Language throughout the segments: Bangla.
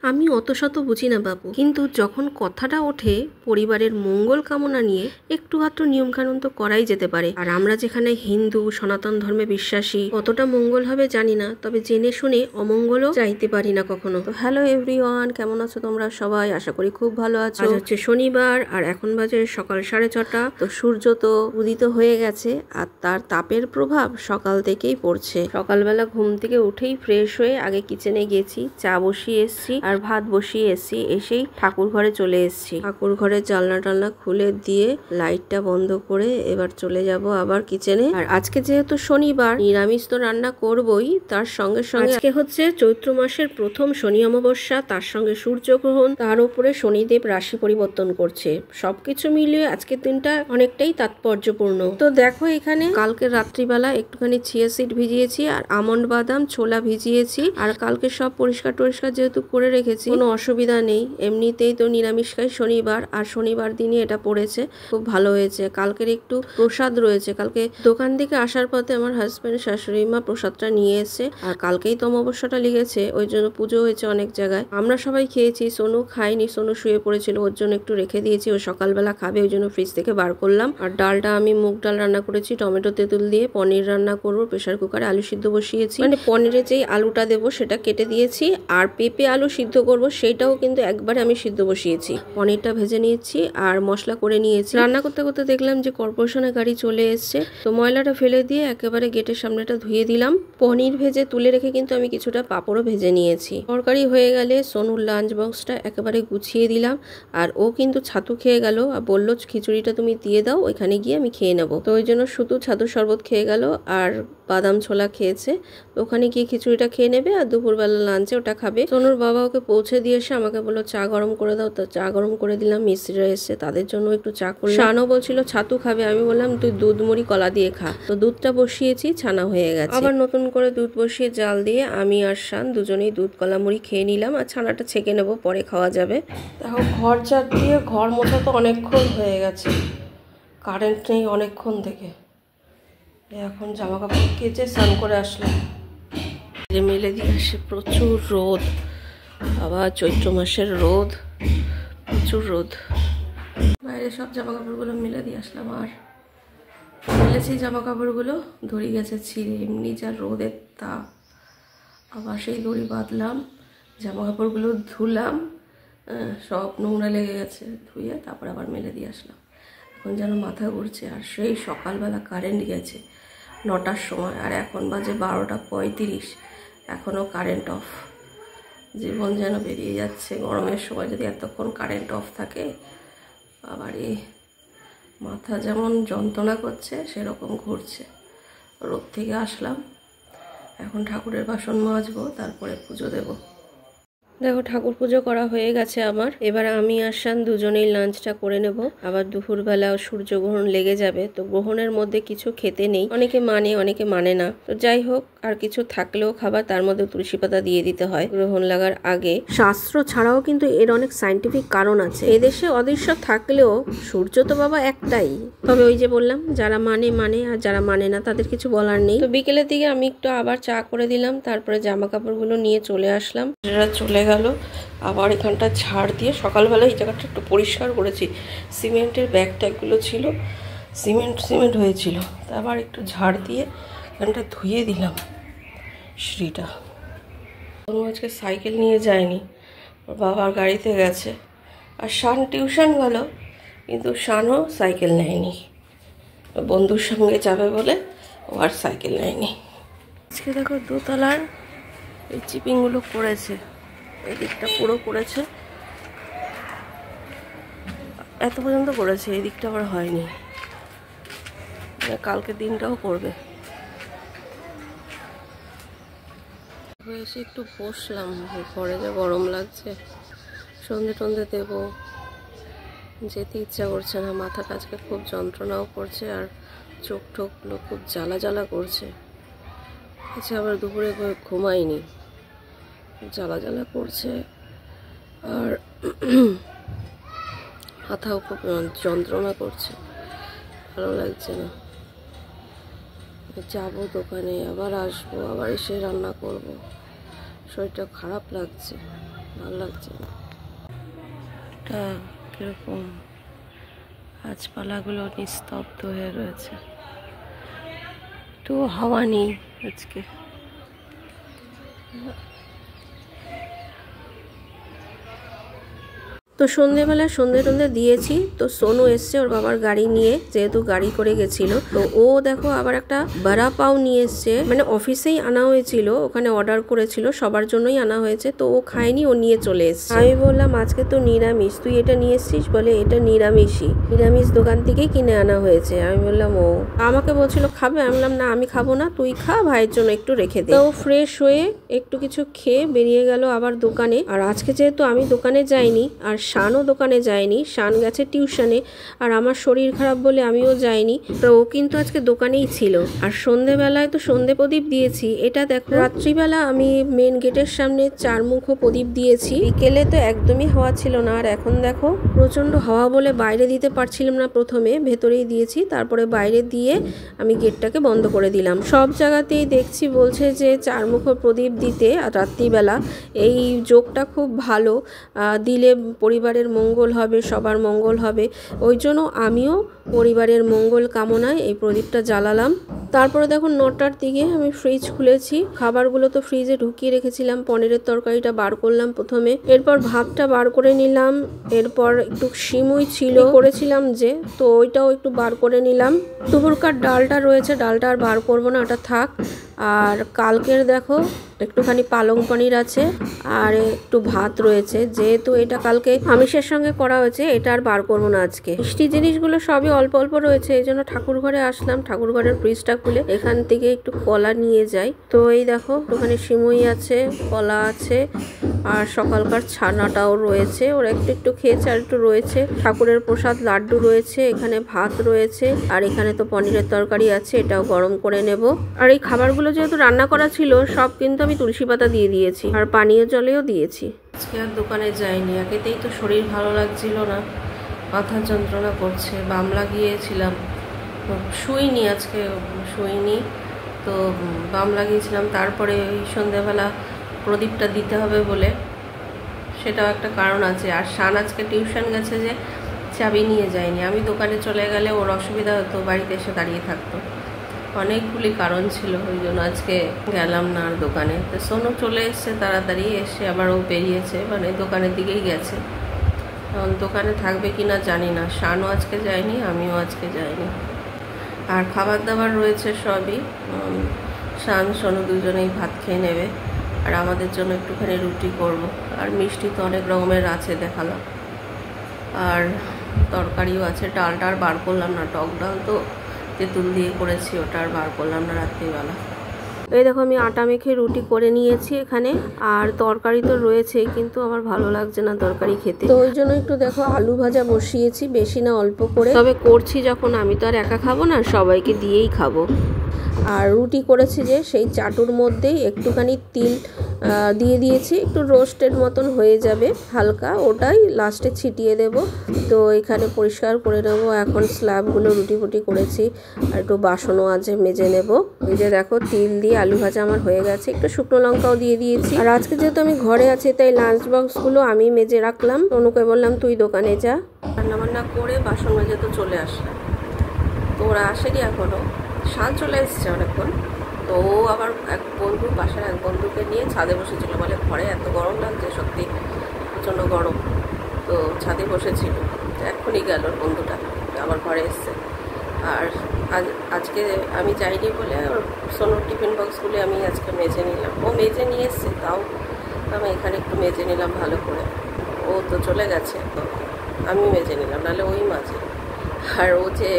আমি অত শত বুঝি না বাবু, কিন্তু যখন কথাটা ওঠে পরিবারের মঙ্গল কামনা নিয়ে, একটু মাত্র নিয়মকানুন তো করাই যেতে পারে। আর আমরা যেখানে হিন্দু সনাতন ধর্মে বিশ্বাসী, কতটা মঙ্গল হবে জানি না, তবে জেনে শুনে অমঙ্গলও চাইতে পারি না কখনো। তো হ্যালো এভরিওয়ান, কেমন আছো তোমরা সবাই? আশা করি খুব ভালো আছো। আজ হচ্ছে শনিবার আর এখন বাজে সকাল 6:30। তো সূর্য তো উদিত হয়ে গেছে আর তার তাপের প্রভাব সকাল থেকেই পড়ছে। সকালবেলা ঘুম থেকে উঠেই ফ্রেশ হয়ে আগে কিচেনে গেছি, চা বসিয়ে এসছি আর ভাত বসিয়ে এসছি। এসেই ঠাকুর ঘরে চলে এসছি। ঠাকুর ঘরের জানলা টালনা খুলে দিয়ে লাইটটা বন্ধ করে এবার চলে যাব আবার কিচেনে। আর আজকে যেহেতু শনিবার, নিরামিষ তো রান্না করবই, তার সঙ্গে সঙ্গে আজকে হচ্ছে চৈত্র মাসের প্রথম শনি অমাবস্যা, তার সঙ্গে সূর্যগ্রহণ, তার উপরে শনিদেব রাশি পরিবর্তন করছে। সবকিছু মিলিয়ে আজকের দিনটা অনেকটাই তাৎপর্যপূর্ণ। তো দেখো, এখানে কালকে রাত্রিবেলা একটুখানি চিয়া সিড ভিজিয়েছি আর আমন্ড বাদাম ছোলা ভিজিয়েছি। আর কালকে সব পরিষ্কার টরিষ্কার যেহেতু করে রেখেছি, কোনো অসুবিধা নেই। এমনিতেই তো নিরামিষ খাই শনিবার, আর শনিবার দিনই এটা পড়েছে, খুব ভালো হয়েছে। কালকের একটু প্রসাদ রয়েছে, কালকে দোকান থেকে আসার পথে আমার হাজব্যান্ড শাশুড়ি মা প্রসাদটা নিয়ে এসে, আর কালকেই তো অমাবস্যাটা লেগেছে, ওই জন্য পুজো হয়েছে অনেক জায়গায়। আমরা সবাই খেয়েছি, সোনু খায়নি, সোনু শুয়ে পড়েছিল, ওর জন্য একটু রেখে দিয়েছি, ও সকালবেলা খাবে, ওই জন্য ফ্রিজ থেকে বার করলাম। আর ডালটা আমি মুগ ডাল রান্না করেছি টমেটো তেঁতুল দিয়ে। পনির রান্না করবো, প্রেশার কুকারে আলু সিদ্ধ বসিয়েছি, মানে পনিরে যেই আলুটা দেবো সেটা কেটে দিয়েছি। আর পেঁপে আলু সিদ্ধ করব, সেইটাও কিন্তু একবারে আমি সিদ্ধ বসিয়েছি। পনিরটা ভেজে নিয়েছি আর মশলা করে নিয়েছি। রান্না করতে করতে দেখলাম যে কর্পোরেশনের গাড়ি চলে এসছে, তো ময়লাটা ফেলে দিয়ে একেবারে গেটের সামনেটা ধুয়ে দিলাম। পনির ভেজে তুলে রেখে কিন্তু আমি কিছুটা পাঁপড়ও ভেজে নিয়েছি। তরকারি হয়ে গেলে সোনুর লাঞ্চ বক্সটা একেবারে গুছিয়ে দিলাম। আর ও কিন্তু ছাতু খেয়ে গেল আর বললো খিচুড়িটা তুমি দিয়ে দাও, ওইখানে গিয়ে আমি খেয়ে নেবো। তো ওই জন্য শুধু ছাতুর শরবত খেয়ে গেল আর বাদাম ছোলা খেয়েছে। ওখানে গিয়ে খিচুড়িটা খেয়ে নেবে আর দুপুরবেলা লাঞ্চে ওটা খাবে। সোনুর বাবা ওকে পৌঁছে দিয়ে এসে আমাকে বললো চা গরম করে দাও, তো চা গরম করে দিলাম। মিস্ত্রিরা এসে তাদের জন্য একটু চা করলাম। শানও বলছিল ছাতু খাবে, আমি বললাম তুই দুধ মুড়ি কলা দিয়ে খা। তো দুধটা বসিয়েছি, ছানা হয়ে গেছে। আবার নতুন করে দুধ বসিয়ে জাল দিয়ে আমি আর শান দুজনেই দুধ কলা মুড়ি খেয়ে নিলাম। আর ছানাটা ছেঁকে নেবো, পরে খাওয়া যাবে। দেখো, ঘর ঝাড় দিয়ে ঘর মোছা তো অনেকক্ষণ হয়ে গেছে, কারেন্ট নেই অনেকক্ষণ থেকে। এখন জামা কাপড় কেচে স্নান করে আসলাম। মেলে দিয়ে আসে, প্রচুর রোদ, আবার চৈত্র মাসের রোদ, প্রচুর রোদ। বাইরে সব জামা কাপড়গুলো মেলে দিয়ে আসলাম, আর মেলেছি জামা কাপড়গুলো দড়ি গেছে ছিঁড়ে, এমনি যা রোদের তাপ। আবার সেই দড়ি বাঁধলাম, জামা কাপড়গুলো ধুলাম, সব নোংরা লেগে গেছে, ধুয়ে তারপর আবার মেলে দিয়ে আসলাম। এখন যেন মাথা ঘুরছে। আর সেই সকালবেলা কারেন্ট গেছে 9টার সময়, আর এখন বাজে 12:35, এখনও কারেন্ট অফ। জীবন যেন বেরিয়ে যাচ্ছে। গরমের সময় যদি এতক্ষণ কারেন্ট অফ থাকে, আবার মাথা যেমন যন্ত্রণা করছে সেরকম ঘুরছে। রোদ থেকে আসলাম, এখন ঠাকুরের বাসন মাজবো, তারপরে পুজো দেবো। দেখো, ঠাকুর পুজো করা হয়ে গেছে আমার। এবার আমি আর শান দুজনেই লাঞ্চটা করে নেব। আবার দুপুরবেলা সূর্যগ্রহণ লেগে যাবে, তো গ্রহণের মধ্যে কিছু খেতে নেই। অনেকে মানে, অনেকে মানে না। তো যাই হোক, আর কিছু থাকলেও খাবার, তার মধ্যে তুলসী পাতা দিয়ে দিতে হয় গ্রহণ লাগার আগে। শাস্ত্র ছাড়াও কিন্তু এর অনেক সায়েন্টিফিক কারণ আছে। এদেশে অদৃশ্য থাকলেও সূর্য তো বাবা একটাই। তবে ওই যে বললাম, যারা মানে মানে, আর যারা মানে না তাদের কিছু বলার নেই। তো বিকেলের দিকে আমি একটু আবার চা করে দিলাম, তারপরে জামা কাপড়গুলো নিয়ে চলে আসলাম। এরা চলে গেল। আবার এখানটা ঝাড় দিয়ে সকালবেলা এই জায়গাটা একটু পরিষ্কার করেছি। সিমেন্টের ব্যাগ ট্যাগগুলো ছিল, সিমেন্ট হয়েছিল, তা আবার একটু ঝাড় দিয়ে এখানটা ধুয়ে দিলাম সিঁড়িটা। আজকে সাইকেল নিয়ে যায়নি, ওর বাবার গাড়িতে গেছে। আর শান টিউশন গেল, কিন্তু শানও সাইকেল নেয়নি, বন্ধুর সঙ্গে যাবে বলে ও আর সাইকেল নেয়নি। আজকে দেখো দোতলার এই চিপিংগুলো করেছে, এই দিকটা পুরো করেছে, এত পর্যন্ত করেছে, এই দিকটা আবার হয়নি। কালকে দিনটাও করবে। এসে একটু বসলাম, ঘরে যা গরম লাগছে, সন্ধে টন্ধে দেবো, যেতে ইচ্ছা করছে না। মাথাটা আজকে খুব যন্ত্রণাও করছে, আর চোখ টোকগুলো খুব জ্বালা জ্বালা করছে। আচ্ছা, আবার দুপুরে ঘুমাইনি, জ্বালা জ্বালা করছে, আর মাথাও খুব যন্ত্রণা করছে, ভালো লাগছে না। যাবো দোকানে, আবার আসবো, আবার এসে রান্না করব, শরীরটা খারাপ লাগছে। ভালো লাগছে। এটা কিরকম গাছপালাগুলো নিস্তব্ধ হয়ে রয়েছে, একটু হাওয়া নেই আজকে। তো সন্ধেবেলায় সন্ধে দিয়েছি। তো সোনু এসছে ওর বাবার গাড়ি নিয়ে, যেহেতু গাড়ি করে গেছিল। তো ও দেখো আবার একটা বড়া পাও নিয়ে এসছে, মানে অফিসেই আনা হয়েছিল, ওখানে অর্ডার করেছিল, সবার জন্যই আনা হয়েছে। তো ও খায়নি, ও নিয়ে চলে এসছে। আমি বললাম আজকে তো নিরামিষ, তুই এটা নিয়ে এসছিস? বলে এটা নিরামিষই, নিরামিষ দোকান থেকেই কিনে আনা হয়েছে। আমি বললাম ও, আমাকে বলছিল খাবে, আমি বললাম না আমি খাবো না, তুই খা, ভাইয়ের জন্য একটু রেখে দে। তো ফ্রেশ হয়ে একটু কিছু খেয়ে বেরিয়ে গেল আবার দোকানে। আর আজকে যেহেতু আমি দোকানে যাইনি, আর শানও দোকানে যায়নি, শান গেছে টিউশনে, আর আমার শরীর খারাপ বলে আমিও যাইনি। তো ও কিন্তু আজকে দোকানেই ছিল। আর সন্ধেবেলায় তো সন্ধে প্রদীপ দিয়েছি। এটা দেখো, রাত্রিবেলা আমি মেন গেটের সামনে চারমুখ প্রদীপ দিয়েছি। বিকেলে তো একদমই হাওয়া ছিল না, আর এখন দেখো প্রচন্ড হাওয়া বলে বাইরে দিতে পারছিলাম না, প্রথমে ভেতরেই দিয়েছি, তারপরে বাইরে দিয়ে আমি গেটটাকে বন্ধ করে দিলাম। সব জায়গাতেই দেখছি বলছে যে চারমুখ প্রদীপ দিতে রাত্রিবেলা এই যোগটা খুব ভালো, দিলে পরিবারের মঙ্গল হবে, সবার মঙ্গল হবে। ওই জন্য আমিও পরিবারের মঙ্গল কামনায় এই প্রদীপটা জ্বালালাম। তারপরে দেখো 9টার দিকে আমি ফ্রিজ খুলেছি, খাবারগুলো তো ফ্রিজে ঢুকিয়ে রেখেছিলাম। পনিরের তরকারিটা বার করলাম প্রথমে, এরপর ভাতটা বার করে নিলাম, এরপর একটু সিমুই ছিল করেছিলাম যে, তো ওইটাও একটু বার করে নিলাম। দুপুরকার ডালটা রয়েছে, ডালটা আর বার করবো না, ওটা থাক। আর কালকের দেখো একটুখানি পালং পনির আছে, আর একটু ভাত রয়েছে, যেহেতু এটা কালকে আমিষের সঙ্গে করা হয়েছে, এটা আর বার করবো না আজকে। মিষ্টি জিনিসগুলো সবই অল্প অল্প রয়েছে, এই জন্য ঠাকুর ঘরে আসলাম, ঠাকুর ঘরের ফ্রিজটা খুলে এখান থেকে একটু কলা নিয়ে যাই। তো এই দেখো একটুখানি সিমুই আছে, কলা আছে, আর সকালকার ছানাটাও রয়েছে, ওরা একটু একটু খেয়েছে, আর একটু রয়েছে ঠাকুরের প্রসাদ লাড্ডু রয়েছে, এখানে ভাত রয়েছে, আর এখানে তো পনিরের তরকারি আছে, এটাও গরম করে নেব। আর এই খাবারগুলো যেহেতু রান্না করা ছিল, সব কিন্তু আমি তুলসী পাতা দিয়ে দিয়েছি, আর পানীয় জলেও দিয়েছি। আজকে আর দোকানে যাইনি, একেতেই তো শরীর ভালো লাগছিল না, মাথা যন্ত্রণা করছে, বাম লাগিয়েছিলাম, শুইনি আজকে, শুইনি তো বাম লাগিয়েছিলাম। তারপরে ওই সন্ধ্যাবেলা প্রদীপটা দিতে হবে বলে, সেটাও একটা কারণ আছে। আর শান আজকে টিউশন গেছে যে চাবি নিয়ে যায়নি, আমি দোকানে চলে গেলে ওর অসুবিধা হতো, বাড়িতে এসে দাঁড়িয়ে থাকতো, অনেকগুলি কারণ ছিল, ওই জন্য আজকে গেলাম না আর দোকানে। তো সোনু চলে এসছে তাড়াতাড়ি, এসে আবার ও বেরিয়েছে, মানে দোকানের দিকেই গেছে। দোকানে থাকবে কি না জানি না। শানও আজকে যায়নি, আমিও আজকে যাইনি। আর খাবার দাবার রয়েছে সবই, শান সোনু দুজনেই ভাত খেয়ে নেবে, আর আমাদের জন্য একটুখানি রুটি করব। আর মিষ্টি তো অনেক রকমের আছে দেখালাম, আর তরকারিও আছে। ডালটা আর বার করলাম না, টক ডাল তো তেঁতুল দিয়ে করেছি, ওটা আর বার করলাম না রাত্রিবেলা। এই দেখো আমি আটা মেখে রুটি করে নিয়েছি এখানে, আর তরকারি তো রয়েছে, কিন্তু আমার ভালো লাগছে না তরকারি খেতে, তো ওই জন্য একটু দেখো আলু ভাজা বসিয়েছি, বেশি না অল্প করে, তবে করছি যখন আমি তো আর একা খাবো না, সবাইকে দিয়েই খাবো। আর রুটি করেছি যে সেই চাটুর মধ্যেই একটুখানি তিল দিয়ে দিয়েছি, একটু রোস্টেড মতন হয়ে যাবে হালকা, ওটাই লাস্টে ছিটিয়ে দেব। তো এখানে পরিষ্কার করে নেবো এখন স্ল্যাবগুলো, রুটি ফুটি করেছি, আর একটু বাসনও আছে মেজে নেব। এই যে দেখো তিল দিয়ে আলু ভাজা আমার হয়ে গেছে, একটু শুকনো লঙ্কাও দিয়ে দিয়েছি। আর আজকে যেহেতু আমি ঘরে আছি, তাই লাঞ্চ বক্সগুলো আমি মেজে রাখলাম, অনুকে বললাম তুই দোকানে যা। রান্নাবান্না করে বাসন মেজে তো চলে আসলাম, তো ওরা আসেনি এখনো, শান চলে এসছে অনেকক্ষণ। তো ও আবার এক বন্ধু, পাশের এক বন্ধুকে নিয়ে ছাদে বসেছিল, বলে ঘরে এত গরম লাগছে, সত্যি প্রচণ্ড গরম, তো ছাদে বসেছিল। এক্ষুনি গেল বন্ধুটা, আবার ঘরে এসছে। আর আজকে আমি যাইনি বলে ওর সোনুর টিফিন বক্সগুলি আমি আজকে মেজে নিলাম, ও মেজে নিয়ে এসছে, তাও আমি এখানে একটু মেজে নিলাম ভালো করে। ও তো চলে গেছে, তো আমি মেজে নিলাম, নাহলে ওই মাঝে। আর ও যে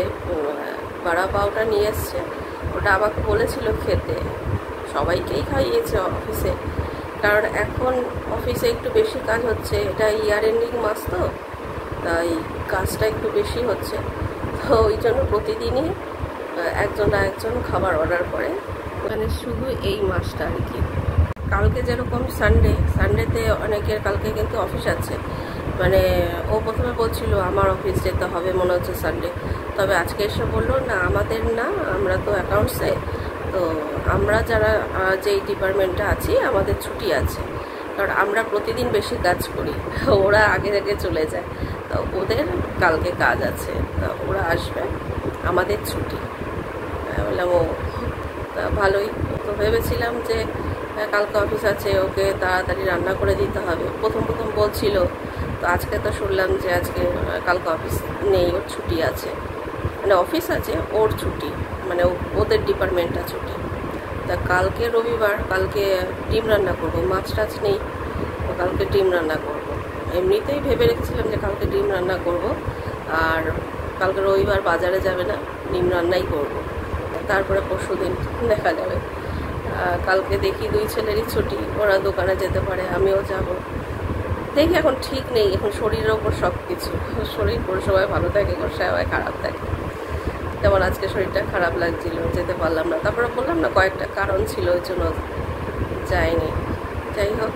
বড়া পাওটা নিয়ে এসছে, ওটা আমাকে বলেছিল খেতে, সবাইকেই খাইয়েছে অফিসে, কারণ এখন অফিসে একটু বেশি কাজ হচ্ছে, এটা ইয়ার এন্ডিং মাস তো, তাই কাজটা একটু বেশি হচ্ছে, তো ওই জন্য প্রতিদিনই একজন না একজন খাবার অর্ডার করে, মানে শুধু এই মাসটা আর কি। কালকে যেরকম সানডেতে অনেকের কালকে কিন্তু অফিস আছে, মানে ও প্রথমে বলছিল আমার অফিস যেতে হবে মনে হচ্ছে সানডে, তবে আজকে এসে বললো না আমাদের না, আমরা তো অ্যাকাউন্টসে, তো আমরা যারা যেই ডিপার্টমেন্টে আছি আমাদের ছুটি আছে, কারণ আমরা প্রতিদিন বেশি কাজ করি, ওরা আগে আগে চলে যায়। তো ওদের কালকে কাজ আছে, তা ওরা আসবে, আমাদের ছুটি। বললাম ও তা ভালোই। তো ভেবেছিলাম যে কালকে অফিস আছে, ওকে তাড়াতাড়ি রান্না করে দিতে হবে। প্রথম প্রথম বলছিল, তো আজকে তো শুনলাম যে আজকে কালকে অফিস নেই, ওর ছুটি আছে, মানে অফিস আছে ওর ছুটি, মানে ওদের ডিপার্টমেন্টটা ছুটি। তা কালকে রবিবার, কালকে ডিম রান্না করব, মাছ টাছ নেই, তো কালকে ডিম রান্না করব। এমনিতেই ভেবে রেখেছিলাম যে কালকে ডিম রান্না করব, আর কালকে রবিবার বাজারে যাবে না, ডিম রান্নাই করব। তারপরে পরশু দিন দেখা যাবে। কালকে দেখি দুই ছেলেরই ছুটি, ওরা দোকানে যেতে পারে, আমিও যাব। দেখি এখন ঠিক নেই, এখন শরীরের ওপর সব কিছু, শরীর কোনো সময় ভালো থাকে, কোনো সময় খারাপ থাকে। যেমন আজকে শরীরটা খারাপ লাগছিল, যেতে পারলাম না। তারপরে বললাম না কয়েকটা কারণ ছিল, ওই জন্য যাইনি। যাই হোক,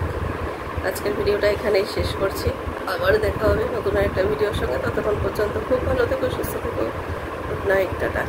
আজকের ভিডিওটা এখানেই শেষ করছি। আবার দেখা হবে নতুন একটা ভিডিওর সঙ্গে। ততক্ষণ পর্যন্ত খুব ভালো থেকো, সুস্থ থেকো। Good night, tata.